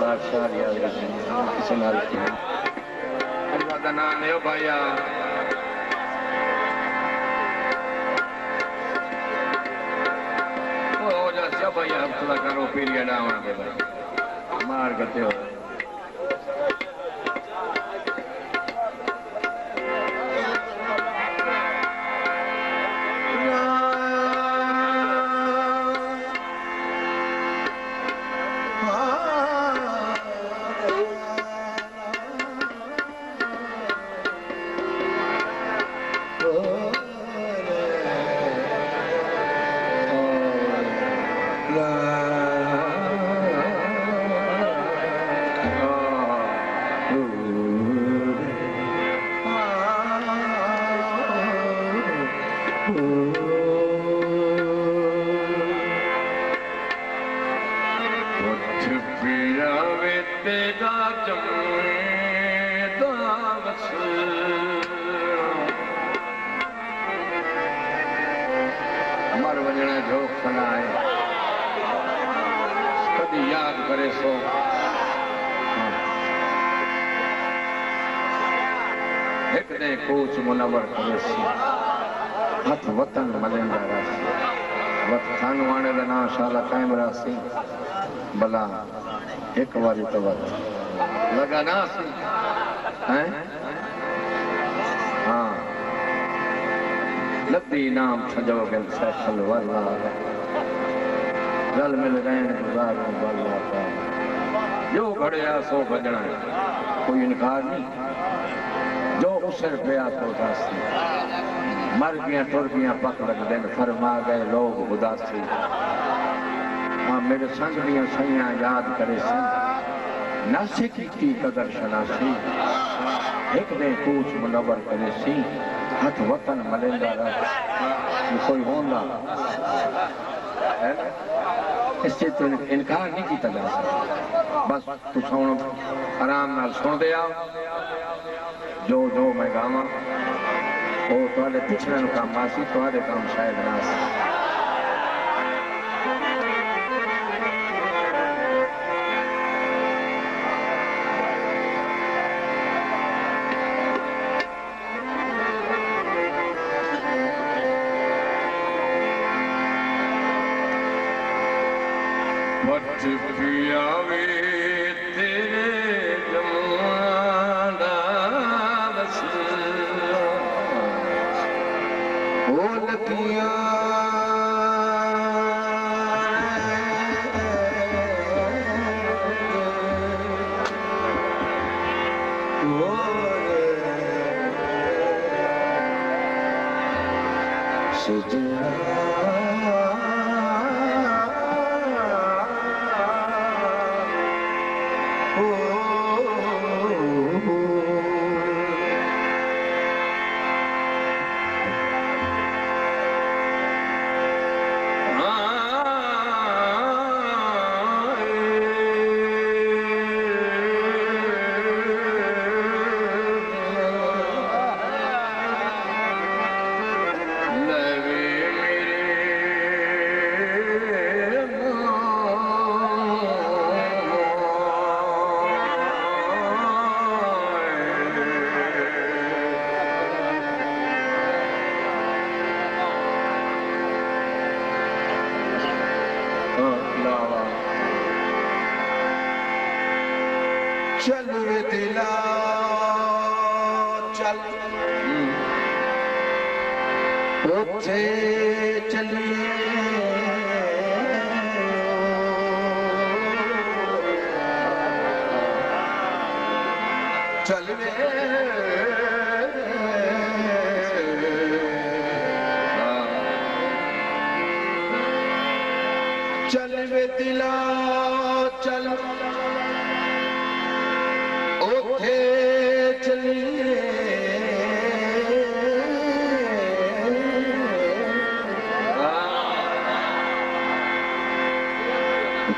बादशाह याद रखना किसी नाल अल्लाह दा नाम ले भाईया ओ जा सब भाईया थोड़ा करो पीरियड आवा के भाई मार करते हो कोच मुनवर करेसी हथ वतन मलेंदा रासी वत खान वाणे दा नाम शाला कायम रासी भला एक बारी तो वत लगा ना सी हैं हां लद्दी नाम छजो गल सैफल वाला गल मिल रहन गुजार वाला का जो घड़िया सो भजना कोई इनकार नहीं जो उसर गया तो उदासी मर गया टुर गया पक लग दिन फरमा गए लोग उदासी हाँ मेरे संग दियां सैया याद करे सी नासे की कदर शनासी एक दे कूच मुनवर करे सी हथ वतन मलेंदा रह कोई होंदा है इससे तो इनकार नहीं किया जा सकता बस तू सुन आराम नाल सुन दे जो जो मैं गावा वो तुहाडे पिछले काम आसी तुहाडे काम शायद ना आसी चल वे दिला चल उठे चलिए चल वे चल वे दिला चल उठे चलिए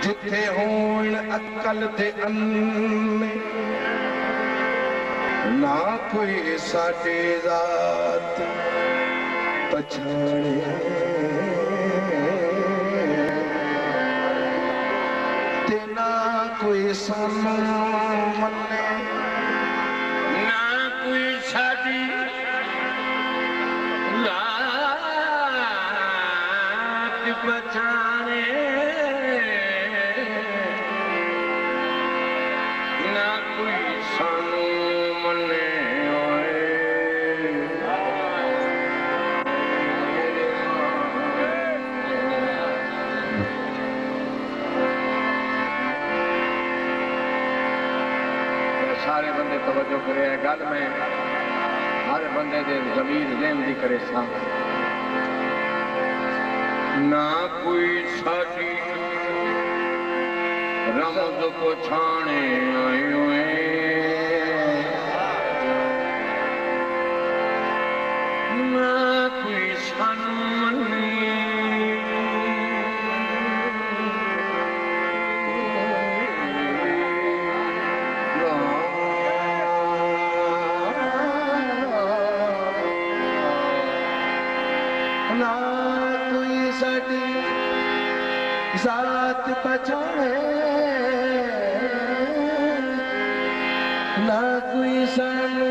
जिथे होण अकल ते अन्ने ना कोई साडे जात पछाणे तेना कोई सानू मन्ने ना कोई साडी लात पछाणे ना कोई सानू मन्ने सारे बंदे तवज्जो करे गल में हर बंदे दे ज़मीर ज़हन दी करे सा ना कोई साडी रमज को छाने आयो ना कोई सानू मन्ने जात पहचाने ना कोई सानू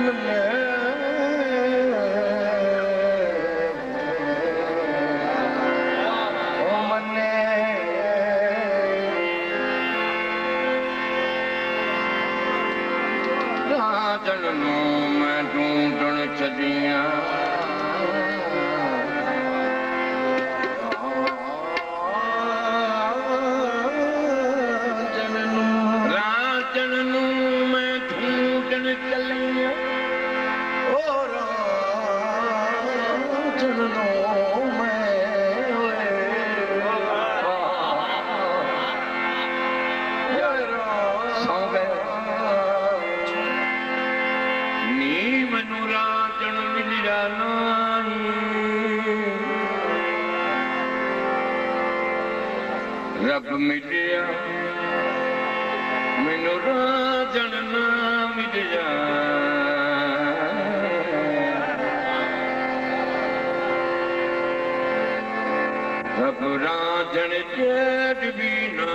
मन्ने ओ मन्ने राजन नू मैं ढूंढण चलिया रब मिलिया मैनू राजन ना मिलिया रब राजन जेठ भी ना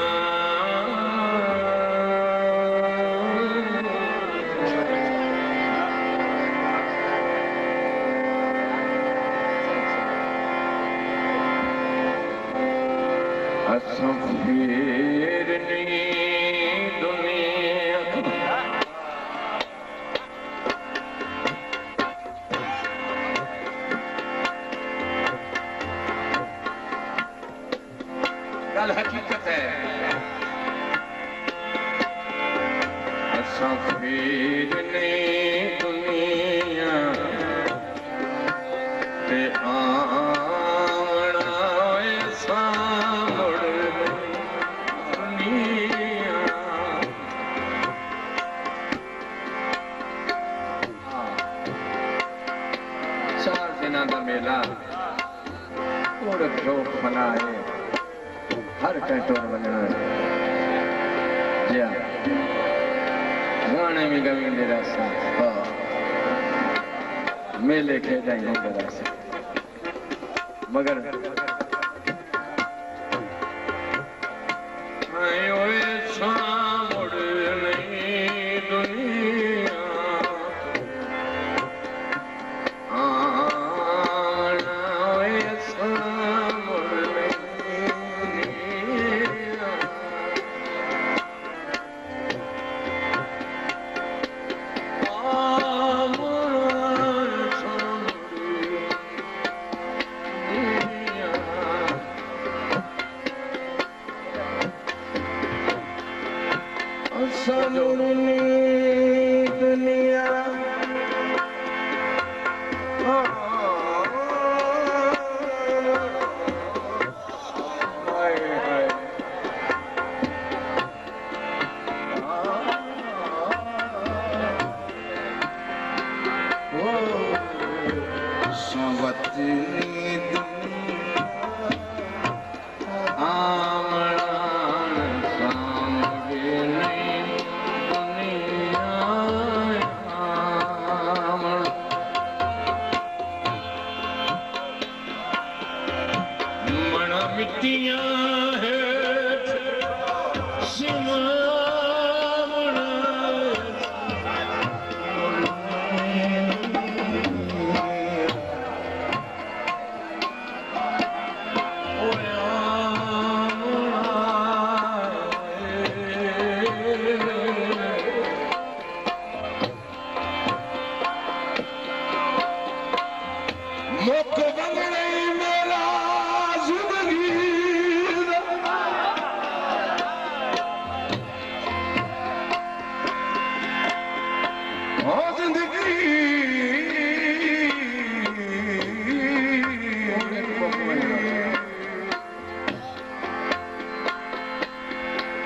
फिर नहीं दुनिया गल हकीकत है फिर नहीं दुनिया ते मेला फनाए हर कंटोर बनना जिया गाने में गवींदे रसा मेले खेलेंगे रसा मगर दुनिया आमड़ा सामने नहीं दुनिया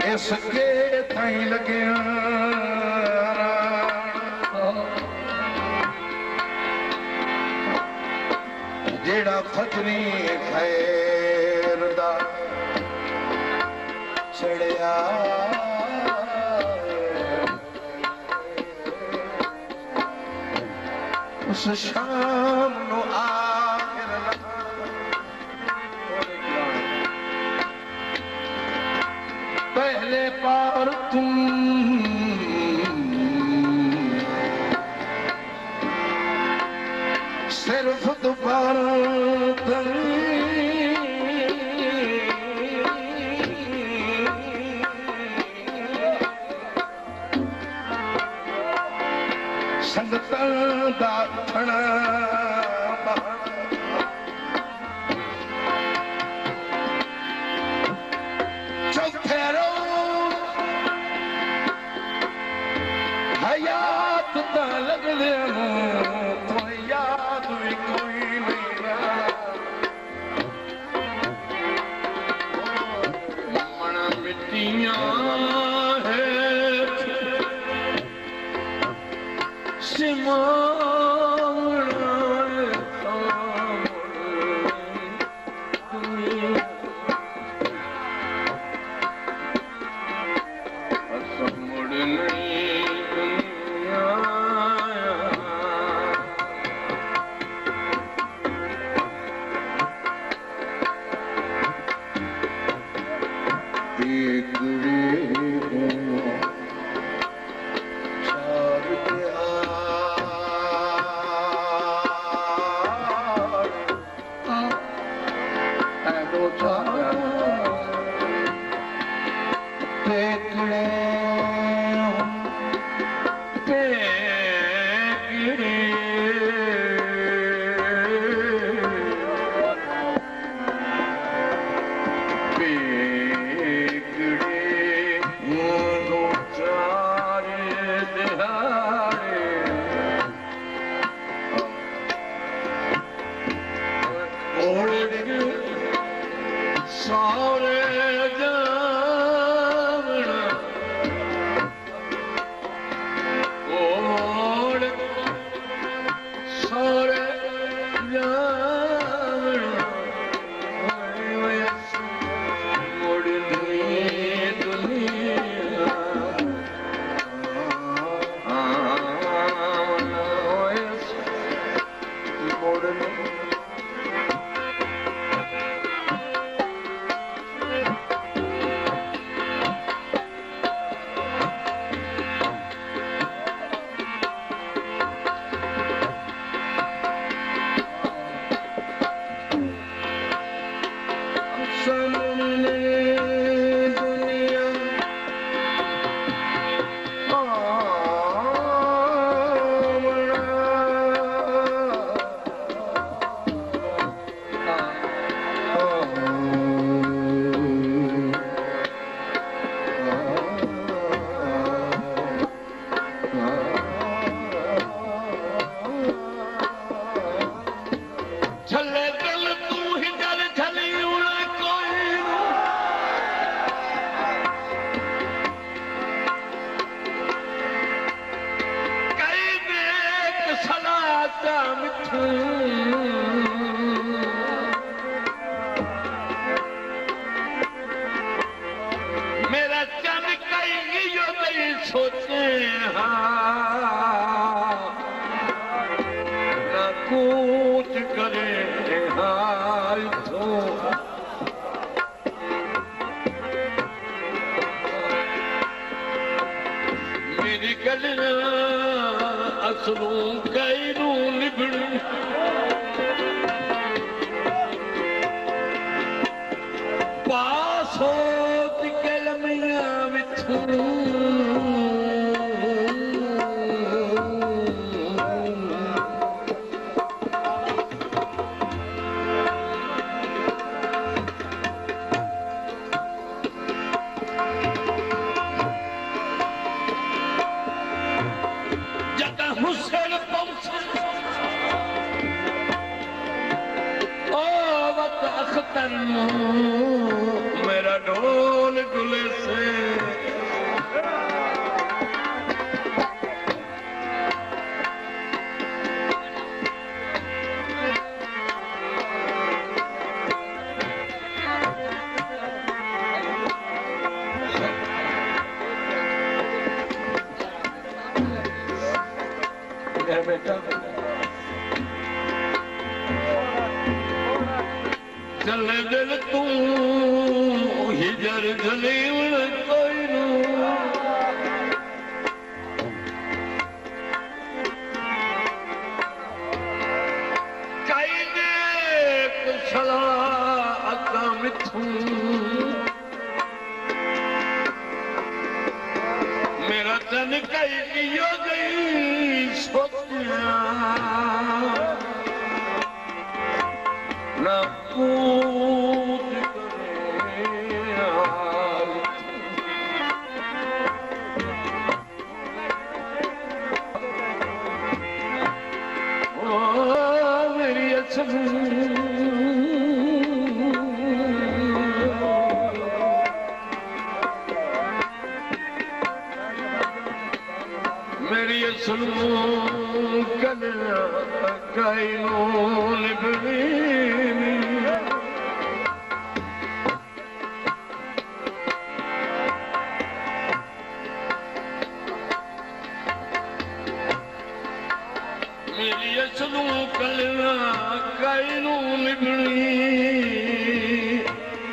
इस केड़े ताईं लगिया जेड़ा फजरी खैर दा चढ़िया उस शाम नु आखिर पहले पार तुम सिर्फ दोबारा संगतां दा उठना चौथे रोज हयात दा लगदे तो याद भी कोई नहीं रहा मन मिट्टियां है मेरा चन कई यो नहीं सोचे ना कूच करे हाल तो मेरी गलियां असलों कई नू निभड़ पास हो कलमियां विथू जदा हुसैन पहुंचे ओ वत अख्तर मेरा ढोल गुले से बेटा चले दिल तू हिजर जलील कोई नू कई ने कुशला अका मिथू मेरा तन कई कियो गई सोचिया ना पूत करे हाल ओ मेरी असलू मेरी असलू कल कायनू निभनी मेरी असलू कल कायनू निभनी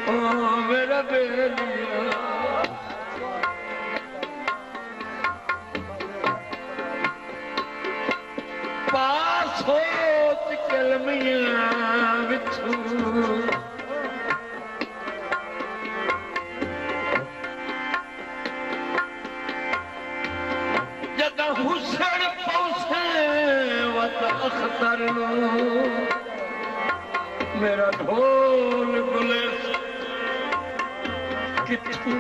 ओ मेरा बेलिया पास हो कलमियां बिछू जदा हुसैन पहुंचे वत अख्तर मेरा ढोल बुले किथू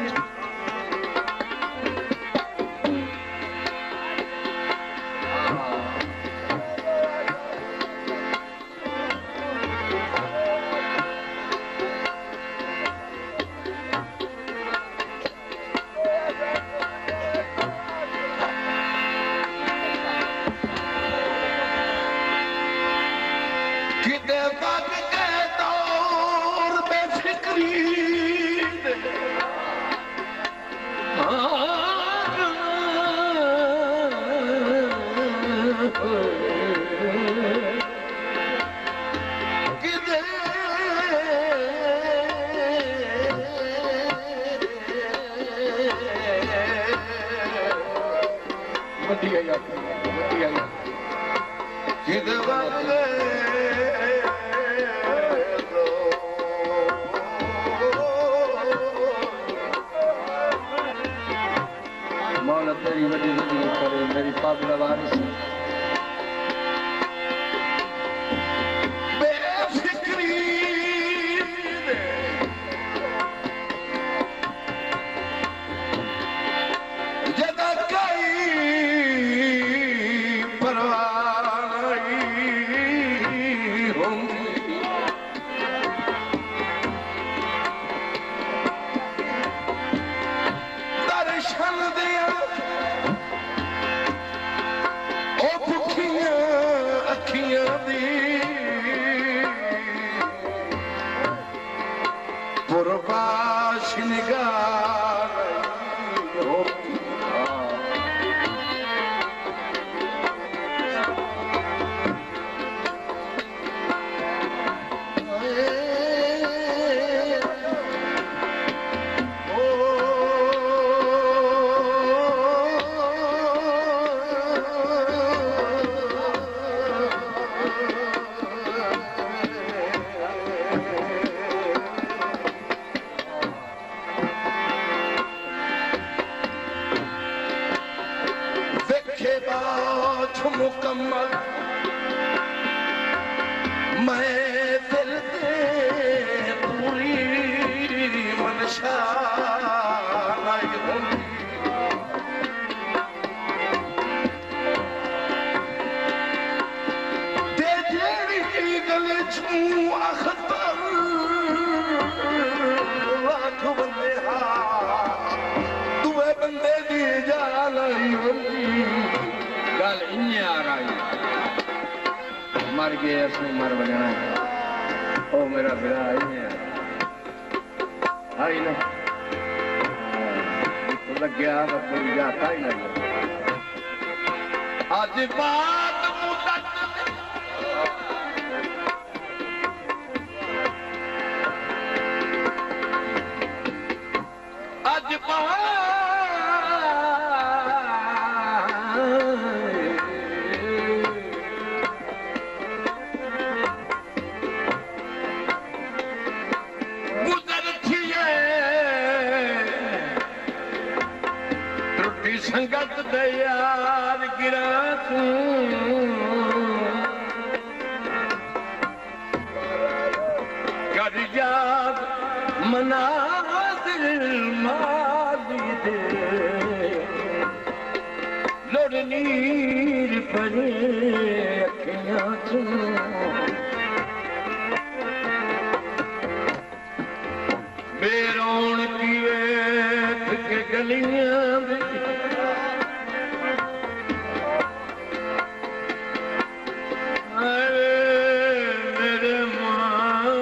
मौला तेरी वडी जिंदगी करे मेरी पागल वारिस बेफिक्री जदा कई परवाह नहीं होंगी दर्शन दिया ओ भुखियां अखियां दी पुरबाश निगाह मुकम्मल मैं दिल दे पूरी मनशा नहीं होंगी ते जेड़ी गल छू अख्तर लाख बंदे दुए बंदे दी जा नहीं होंगी गल इन्हें आ रही मर गए असली मर बजना ओ मेरा बिरा आई ना लग गया पूरी जाता ही लग आज बात संगत दे यार गिरा तू कर याद मनाजिल माली दे लोड़ नीर परे अखियां तू बेरोन की वेख के गलियां मेरे मान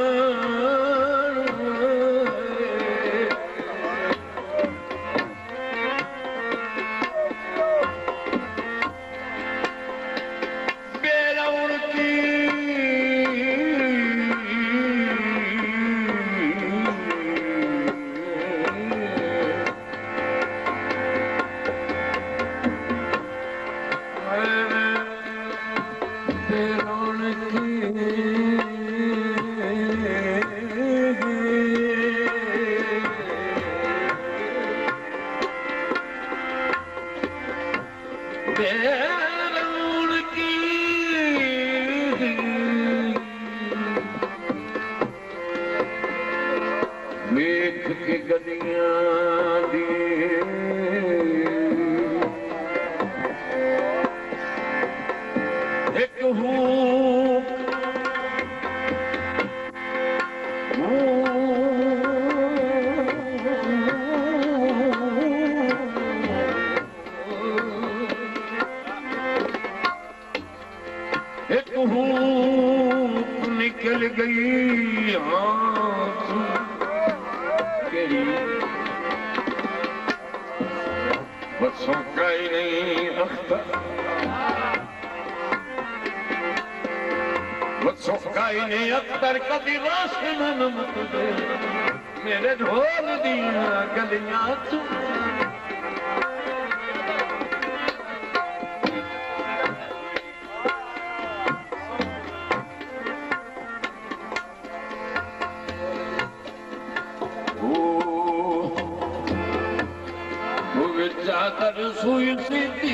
बेरोन की मेघ की गलियां दी एक हूक एक हूक निकल गई आँख बच्चों का ही नहीं अख्तर बच्चों का ही नहीं अख्तर कभी रोशन मत दे मेरे ढोल दिया गलियां तू चादर सुई सीती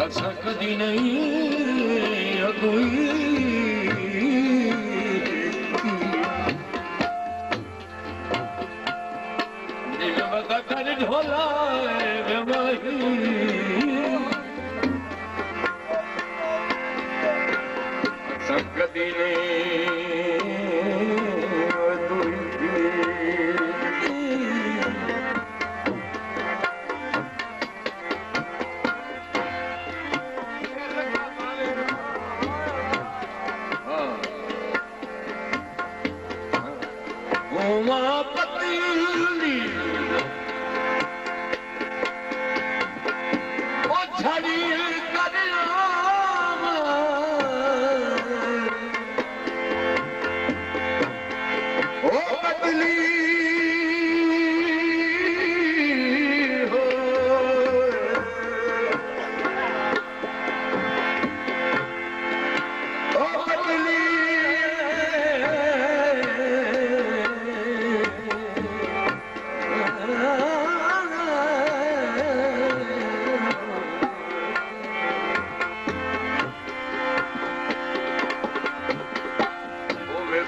अच्छा कदी नहीं कोई दिल बता कर ढोला वही अच्छा कदी पतली ओ झड़ी कर ओ पतली हो ओ पतली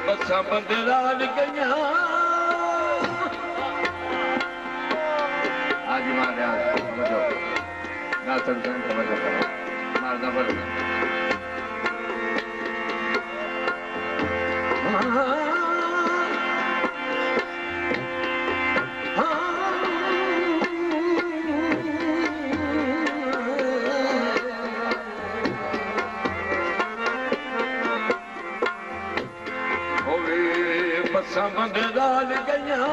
बसा बंदरान गया आज मारे आज समझो ना समझो मारना पड़ेगा समझदार गया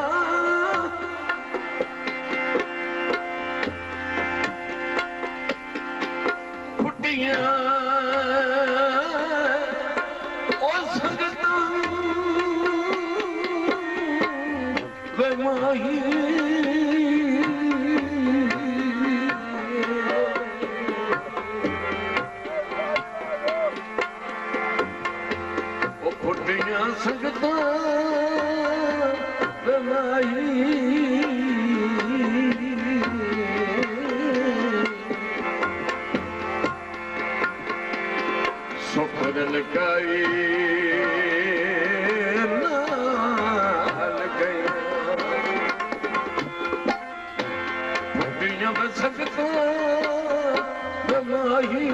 लकाई नाल गई दुनिया बसकता बनाई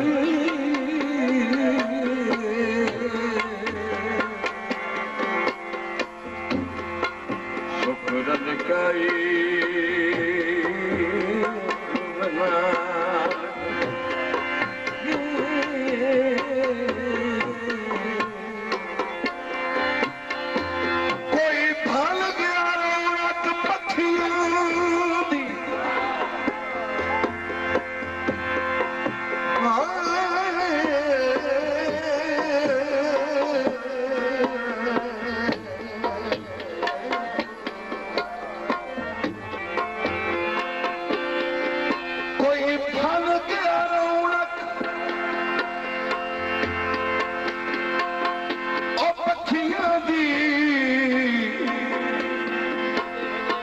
शुक्र लकाई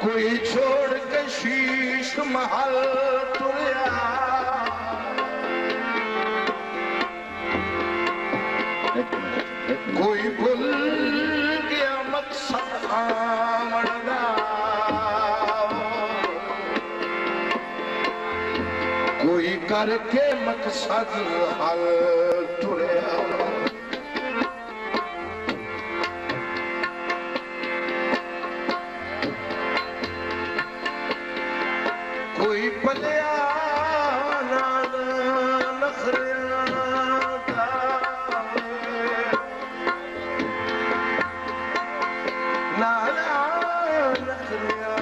कोई छोड़ के शीश महल तुरया कोई भूल गया मकसद आमदा कोई करके मकसद हल तुरया कोई पलिया नखरिया नाना नखरिया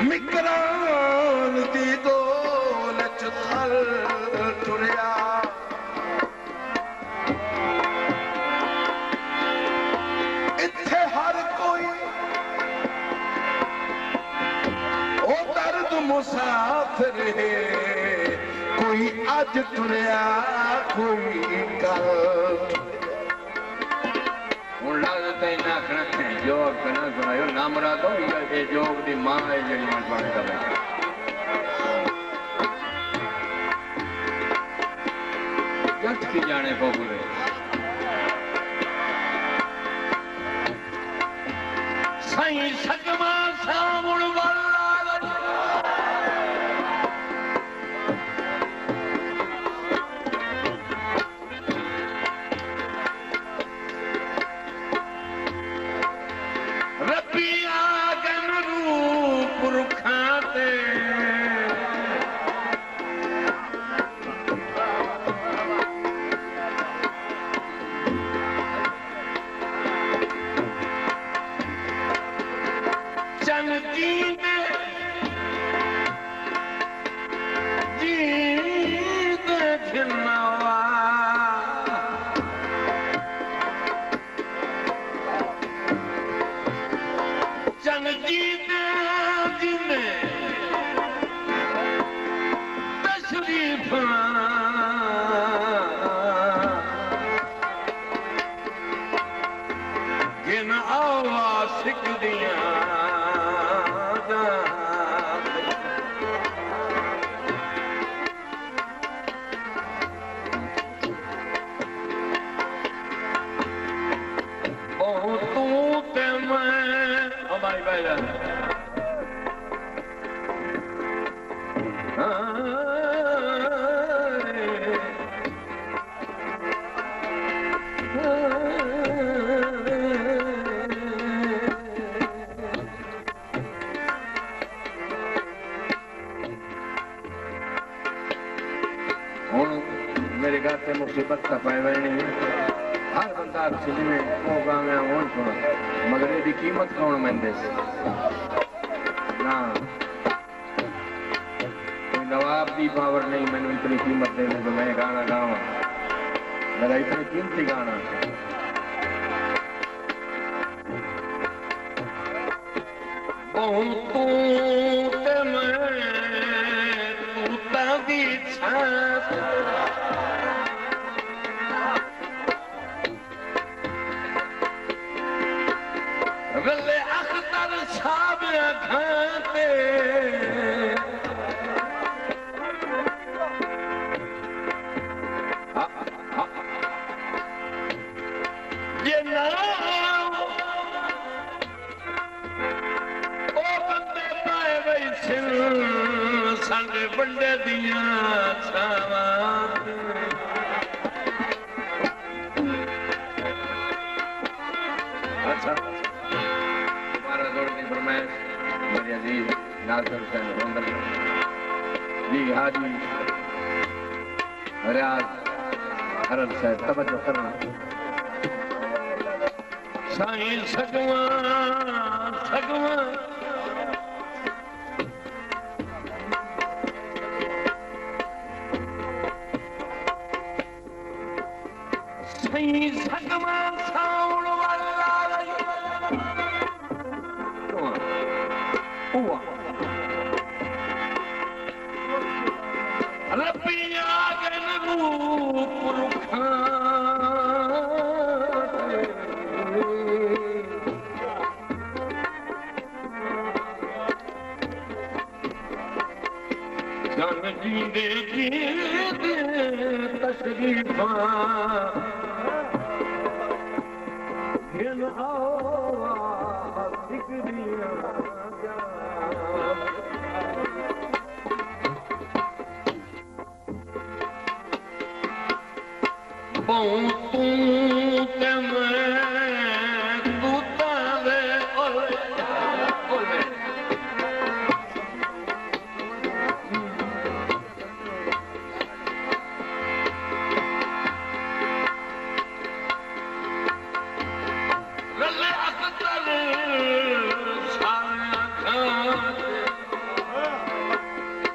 मिकरान दी दौलत थल तुरया इत्थे हर कोई ओ दर्द मुसाफिर है कोई अज तुरया कोई कल जोग ना सुनायो नामरा तो ये जोग दी मां है जेडी मन पाने का जट की जाने को बुरे सही सगमा सामुण वाला मेरे गाते मुसीबत का पैवे नहीं हर बंदा सिंध में ओ गावे होन सुना मगर ये कीमत कौन मंदे ना कोई नवाब की पावर नहीं मैंने इतनी कीमत देने तो मैं गाना गावा मेरा इतनी कीमती गाना तू ते मैं तू तादी छास गले अख्तर साहब खाते ये नाम ओ बंदे पाए वैसे साडे बंडे दिया छावां अच्छा मेरे अजीज नाज़र हुसैन रोंदल जी हाजी रियाज हरन साहब तवज्जो करना साईं सगवा सगवा साईं सगवा साउण वाला रबिया गन रूप जन जींदे जींदे तशरीफा हिन आवाज़ सिकरिया बहु तू ते मैं तू तावे गले अख्तर सारा खाते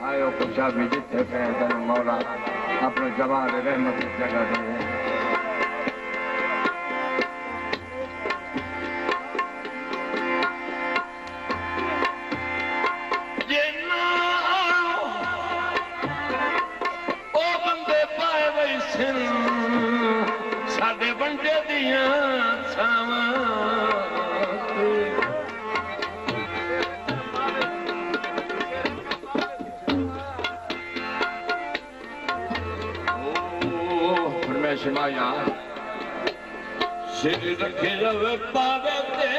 आयो खुशा भी जिथे पे तेन मौला अपने जवान रहमत की जगह दे साडे बंडे दिया छावां फरमाइश माया सिर रखे रवे पावे ते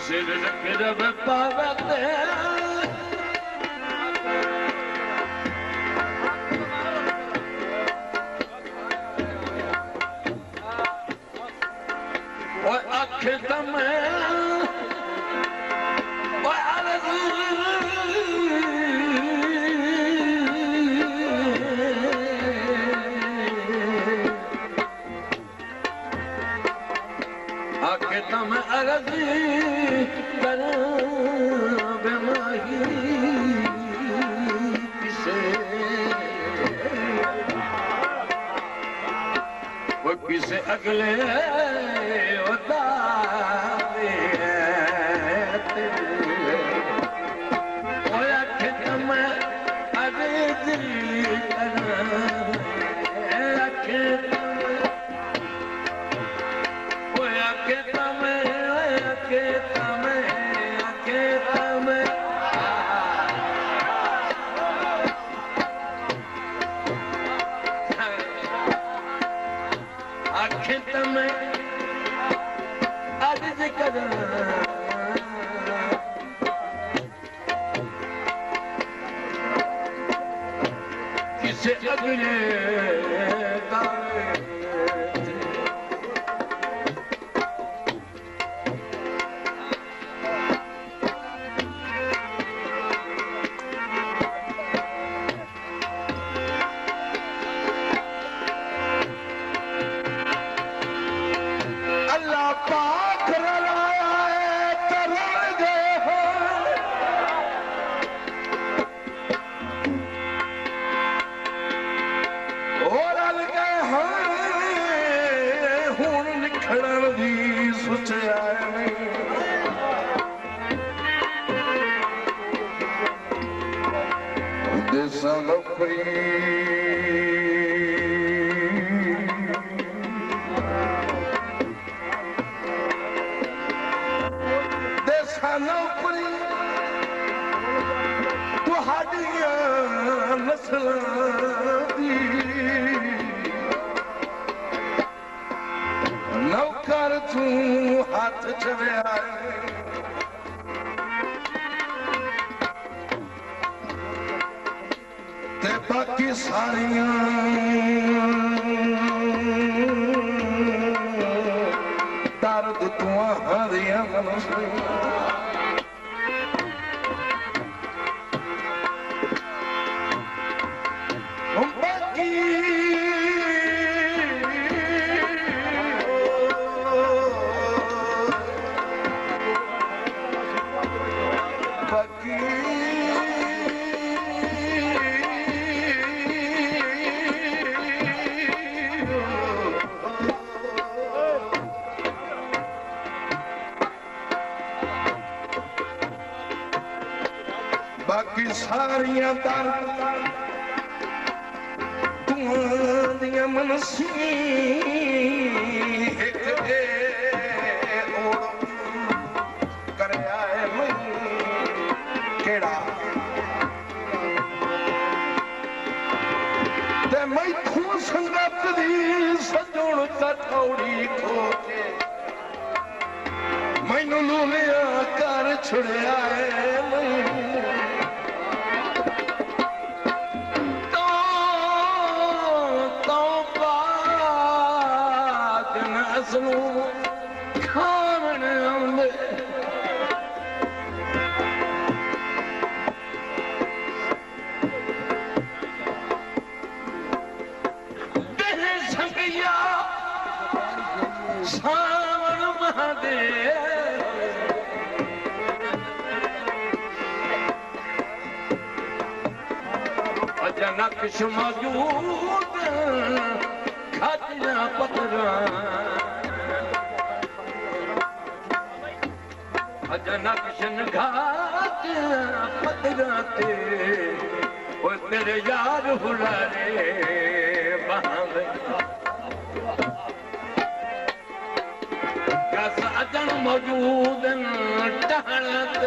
सिर रखे रवे पावे ते ओए आँख तमे ओए आरज़ू आँख तमे आरज़ी किसे अगले होता कर किसे अगले नौकर तू हाथ चढ़िया ते बाकी सारिया दर्द तू हरिया मनुष्य बाकी सारिया दिया मनसी कर केड़ा ते मैथू संगत दी सजोण तथौड़ी खो के मैनू लूलिया कर छुड़िया खावन आंदे देह संगया सावन महादे अजनक मौजूद खजना पतरा जनकशन घाट पतराते वो तेरे यार हुलारे बहावे कस अजन मौजूद टहलत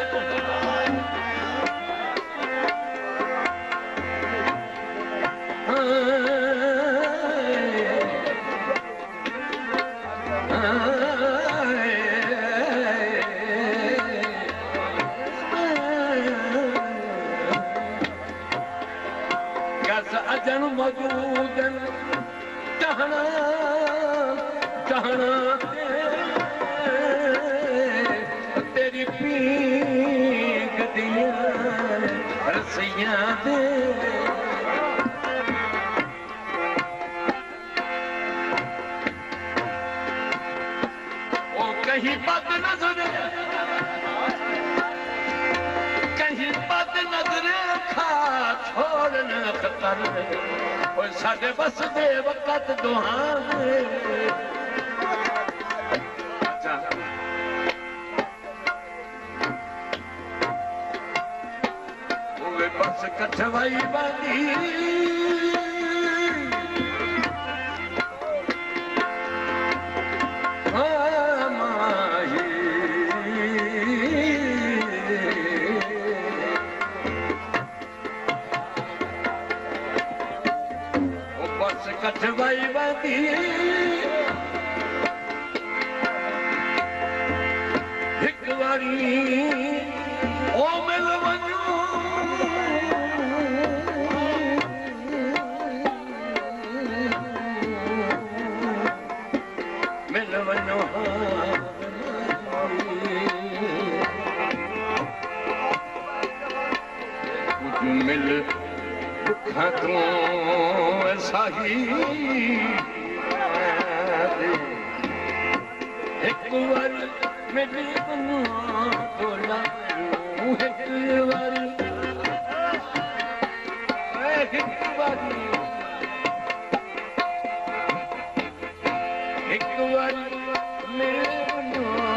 अजन मौजूद टहना टहना तेरी पीक दिया रसिया दे वो कहीं बद नजर कहीं बद नजर खा छोड़ना खतर और साढ़े बस दे वक्त दुहाने वो बस कठवाई बांधी कठवाई बांधी करी ओ मिल वञो मिल वञो मिल दुखां तूं साही एक बार मिली वञो तोला एक बार मिली वञो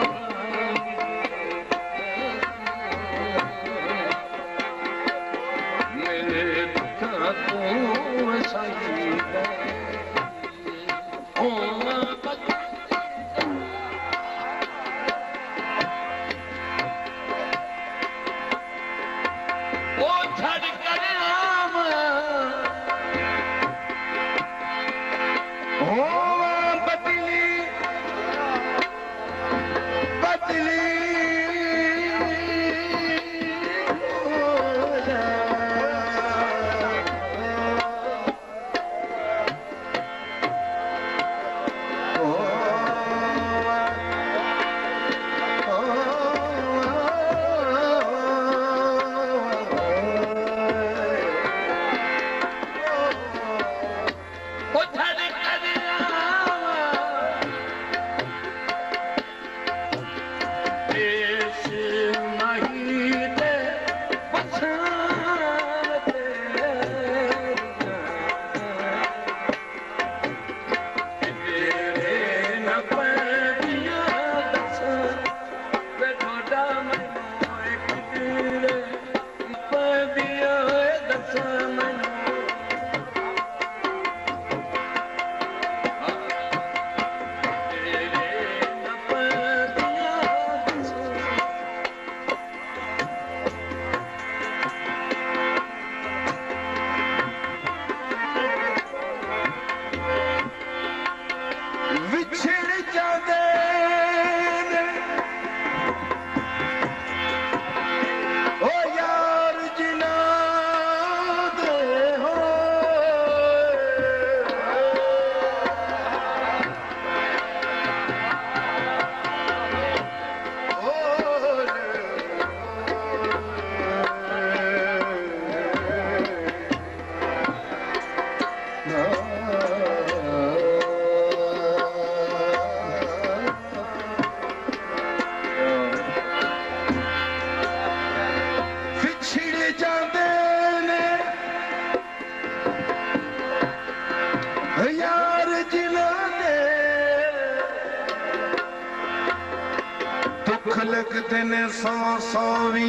लगते ने सौ सौवी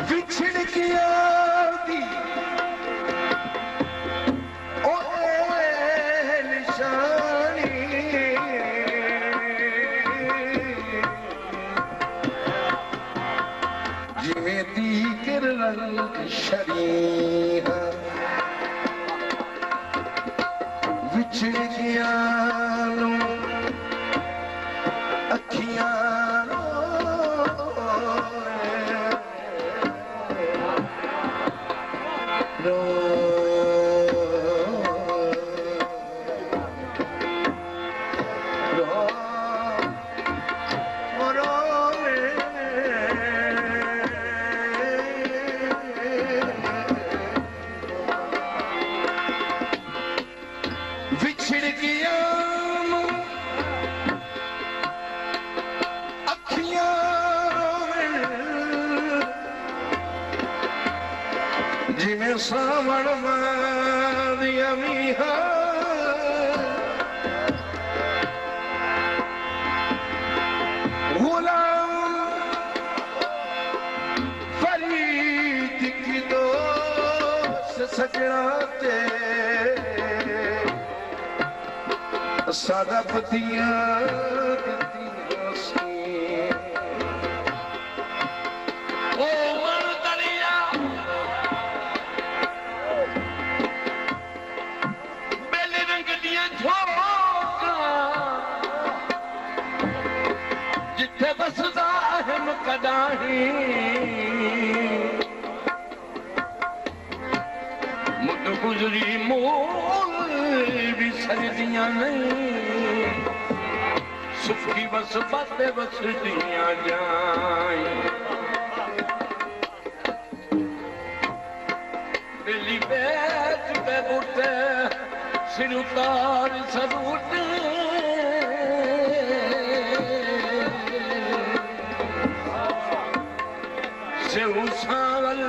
बिछड़ गया दी ओ निशानी जिमें दी किरण शरीर अखियां जिमें सावण दिया मीहा गुलाम फरीद की दोस्त सजना ते सादा पतिया Oh! ताही मुद गुजरी मोल भी सरदियां नहीं सुखी बस बातें बसदियां जाए बेली बैठ पे बुटे सिर उतार सरूट से उसावल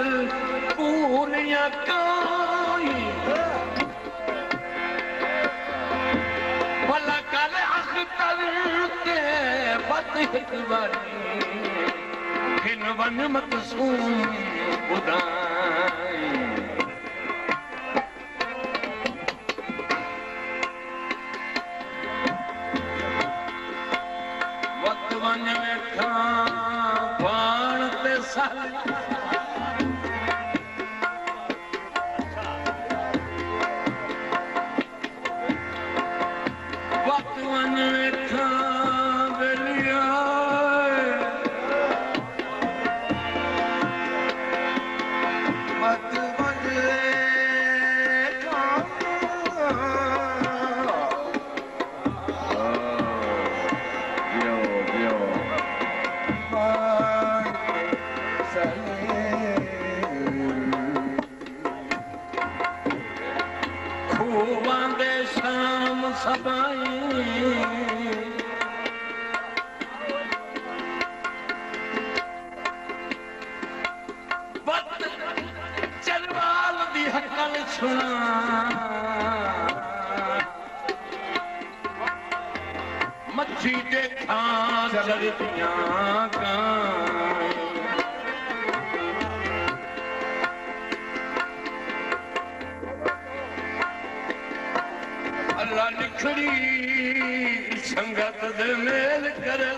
पूनिया काई भला कल अख्तर के बद हिकवानी हिन वन मकसूम उदाई वक्त वन वेठा पाण ते साली वक्त वन वेठा बेलिया मत बजे खूबां दे शाम सबाई वक्त चलवाल दी हकल सुना मच्छी देखा चलदियां गाय अल्लाह लिखड़ी संगत दे मेल करे